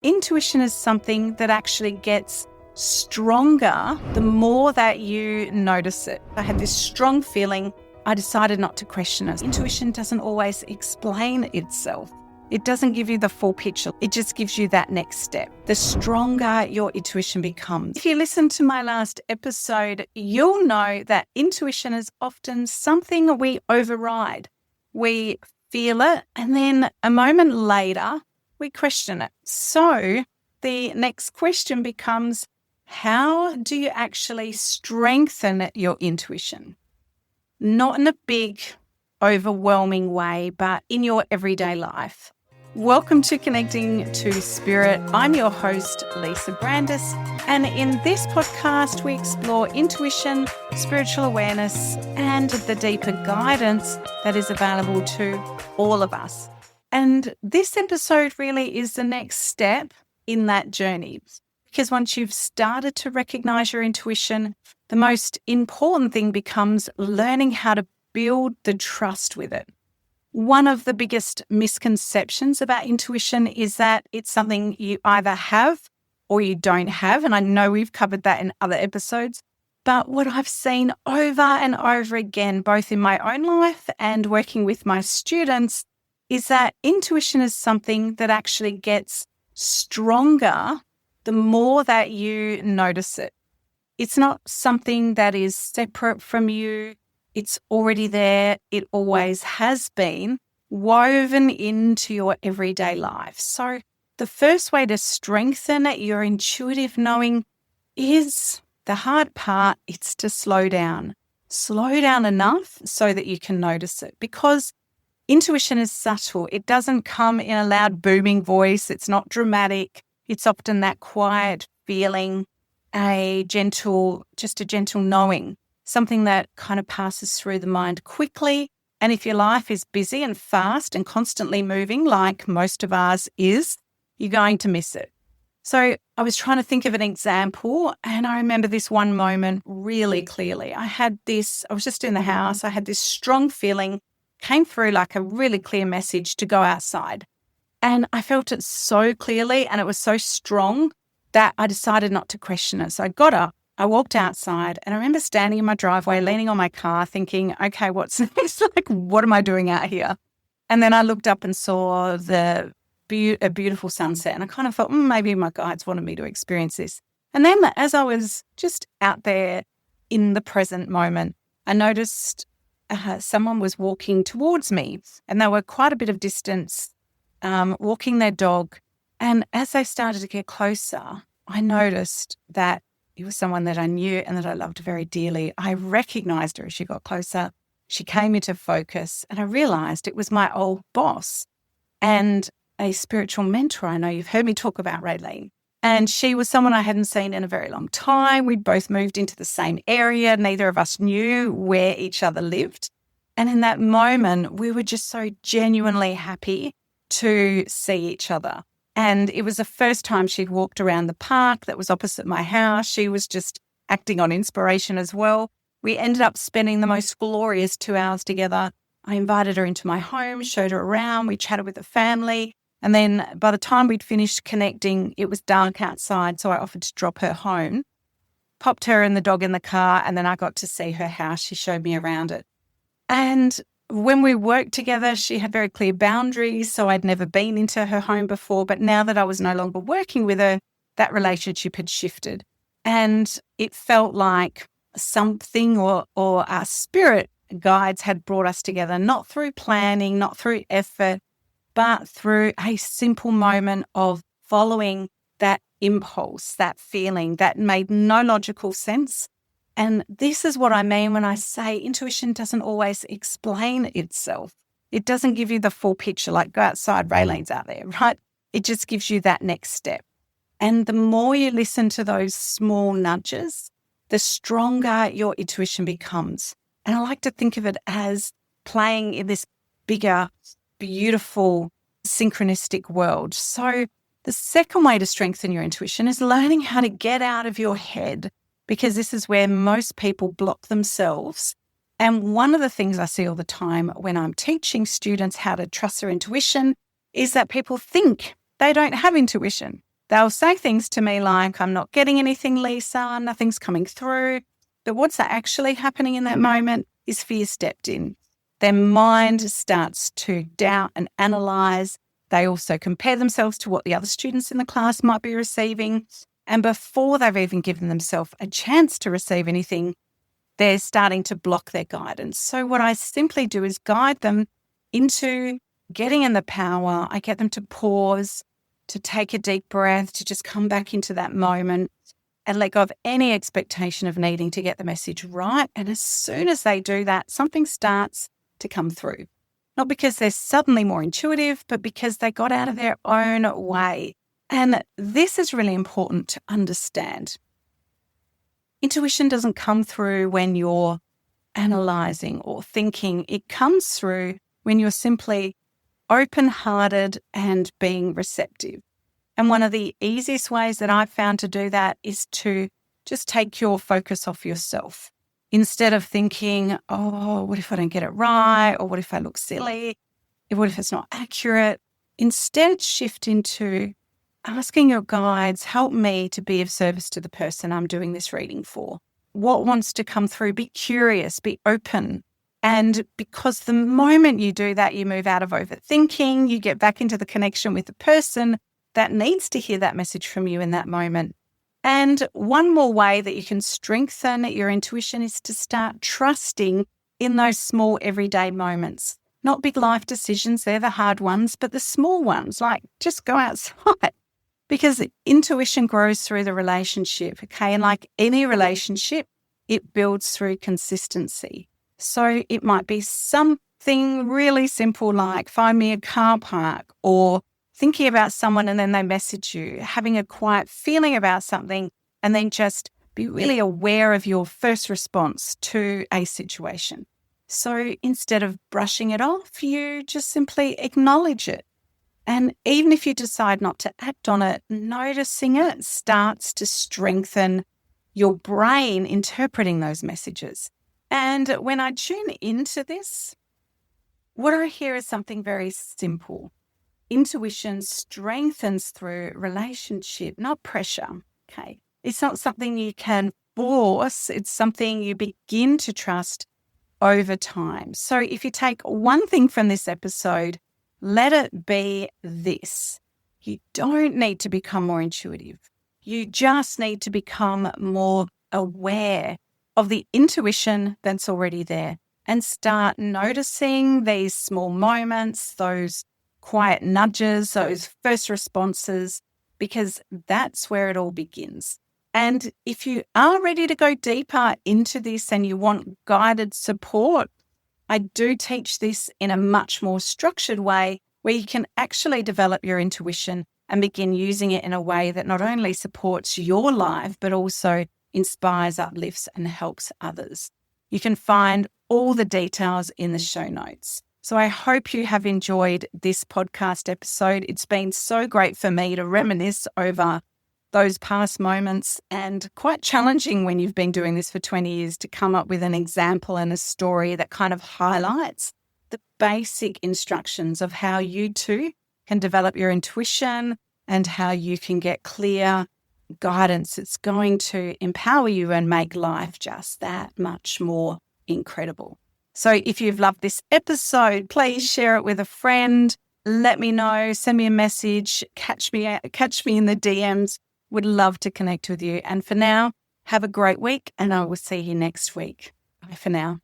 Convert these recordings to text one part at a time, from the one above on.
Intuition is something that actually gets stronger the more that you notice it. I had this strong feeling. I decided not to question it. Intuition doesn't always explain itself. It doesn't give you the full picture. It just gives you that next step. The stronger your intuition becomes. If you listen to my last episode, you'll know that intuition is often something we override. We feel it, and then a moment later, we question it. So the next question becomes, how do you actually strengthen your intuition? Not in a big, overwhelming way, but in your everyday life. Welcome to Connecting to Spirit. I'm your host, Lisa Brandis, and in this podcast, we explore intuition, spiritual awareness, and the deeper guidance that is available to all of us. And this episode really is the next step in that journey, because once you've started to recognize your intuition, the most important thing becomes learning how to build the trust with it. One of the biggest misconceptions about intuition is that it's something you either have or you don't have. And I know we've covered that in other episodes. But what I've seen over and over again, both in my own life and working with my students, is that intuition is something that actually gets stronger the more that you notice it. It's not something that is separate from you. It's already there. It always has been woven into your everyday life. So the first way to strengthen your intuitive knowing is the hard part. It's to slow down. Slow down enough so that you can notice it, because intuition is subtle. It doesn't come in a loud booming voice. It's not dramatic. It's often that quiet feeling, a gentle knowing. Something that kind of passes through the mind quickly. And if your life is busy and fast and constantly moving, like most of ours is, you're going to miss it. So I was trying to think of an example, and I remember this one moment really clearly. I was just in the house. I had this strong feeling, came through like a really clear message to go outside. And I felt it so clearly, and it was so strong that I decided not to question it. So I got up. I walked outside, and I remember standing in my driveway, leaning on my car, thinking, okay, what's next? Like, what am I doing out here? And then I looked up and saw a beautiful sunset, and I kind of thought, maybe my guides wanted me to experience this. And then as I was just out there in the present moment, I noticed someone was walking towards me, and they were quite a bit of distance, walking their dog. And as they started to get closer, I noticed that it was someone that I knew and that I loved very dearly. I recognized her as she got closer. She came into focus, and I realized it was my old boss and a spiritual mentor. I know you've heard me talk about Raylene. And she was someone I hadn't seen in a very long time. We'd both moved into the same area. Neither of us knew where each other lived. And in that moment, we were just so genuinely happy to see each other. And it was the first time she'd walked around the park that was opposite my house. She was just acting on inspiration as well. We ended up spending the most glorious 2 hours together. I invited her into my home, showed her around. We chatted with the family. And then by the time we'd finished connecting, it was dark outside. So I offered to drop her home, popped her and the dog in the car. And then I got to see her house. She showed me around it. And when we worked together, she had very clear boundaries, so I'd never been into her home before. But now that I was no longer working with her, that relationship had shifted. And it felt like something or our spirit guides had brought us together, not through planning, not through effort, but through a simple moment of following that impulse, that feeling that made no logical sense. And this is what I mean when I say intuition doesn't always explain itself. It doesn't give you the full picture, like go outside, Raylene's out there, right? It just gives you that next step. And the more you listen to those small nudges, the stronger your intuition becomes. And I like to think of it as playing in this bigger, beautiful, synchronistic world. So the second way to strengthen your intuition is learning how to get out of your head, because this is where most people block themselves. And one of the things I see all the time when I'm teaching students how to trust their intuition is that people think they don't have intuition. They'll say things to me like, I'm not getting anything, Lisa, nothing's coming through. But what's actually happening in that moment is fear stepped in. Their mind starts to doubt and analyze. They also compare themselves to what the other students in the class might be receiving. And before they've even given themselves a chance to receive anything, they're starting to block their guidance. So what I simply do is guide them into getting in the power. I get them to pause, to take a deep breath, to just come back into that moment and let go of any expectation of needing to get the message right. And as soon as they do that, something starts to come through. Not because they're suddenly more intuitive, but because they got out of their own way. And this is really important to understand. Intuition doesn't come through when you're analyzing or thinking. It comes through when you're simply open-hearted and being receptive. And one of the easiest ways that I've found to do that is to just take your focus off yourself. Instead of thinking, oh, what if I don't get it right? Or what if I look silly? What if it's not accurate? Instead, shift into asking your guides, help me to be of service to the person I'm doing this reading for. What wants to come through? Be curious, be open. And because the moment you do that, you move out of overthinking, you get back into the connection with the person that needs to hear that message from you in that moment. And one more way that you can strengthen your intuition is to start trusting in those small everyday moments. Not big life decisions, they're the hard ones, but the small ones, like just go outside. Because intuition grows through the relationship, okay? And like any relationship, it builds through consistency. So it might be something really simple like find me a car park, or thinking about someone and then they message you, having a quiet feeling about something, and then just be really aware of your first response to a situation. So instead of brushing it off, you just simply acknowledge it. And even if you decide not to act on it, noticing it starts to strengthen your brain interpreting those messages. And when I tune into this, what I hear is something very simple. Intuition strengthens through relationship, not pressure. Okay. It's not something you can force. It's something you begin to trust over time. So if you take one thing from this episode, let it be this. You don't need to become more intuitive. You just need to become more aware of the intuition that's already there and start noticing these small moments, those quiet nudges, those first responses, because that's where it all begins. And if you are ready to go deeper into this and you want guided support, I do teach this in a much more structured way where you can actually develop your intuition and begin using it in a way that not only supports your life, but also inspires, uplifts, and helps others. You can find all the details in the show notes. So I hope you have enjoyed this podcast episode. It's been so great for me to reminisce over those past moments, and quite challenging when you've been doing this for 20 years to come up with an example and a story that kind of highlights the basic instructions of how you too can develop your intuition and how you can get clear guidance that's going to empower you and make life just that much more incredible. So if you've loved this episode, please share it with a friend. Let me know, send me a message, catch me in the DMs. Would love to connect with you. And for now, have a great week, and I will see you next week. Bye for now.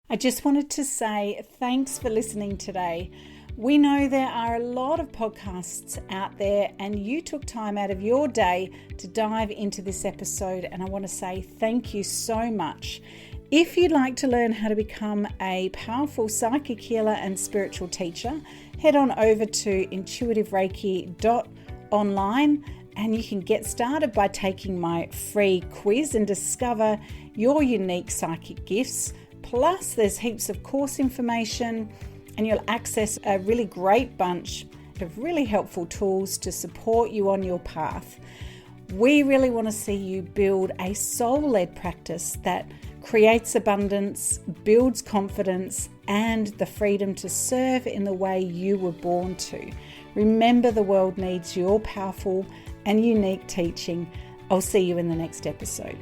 I just wanted to say thanks for listening today. We know there are a lot of podcasts out there, and you took time out of your day to dive into this episode, and I want to say thank you so much. If you'd like to learn how to become a powerful psychic healer and spiritual teacher, head on over to intuitivereiki.online and you can get started by taking my free quiz and discover your unique psychic gifts. Plus, there's heaps of course information, and you'll access a really great bunch of really helpful tools to support you on your path. We really want to see you build a soul-led practice that creates abundance, builds confidence, and the freedom to serve in the way you were born to. Remember, the world needs your powerful and unique teaching. I'll see you in the next episode.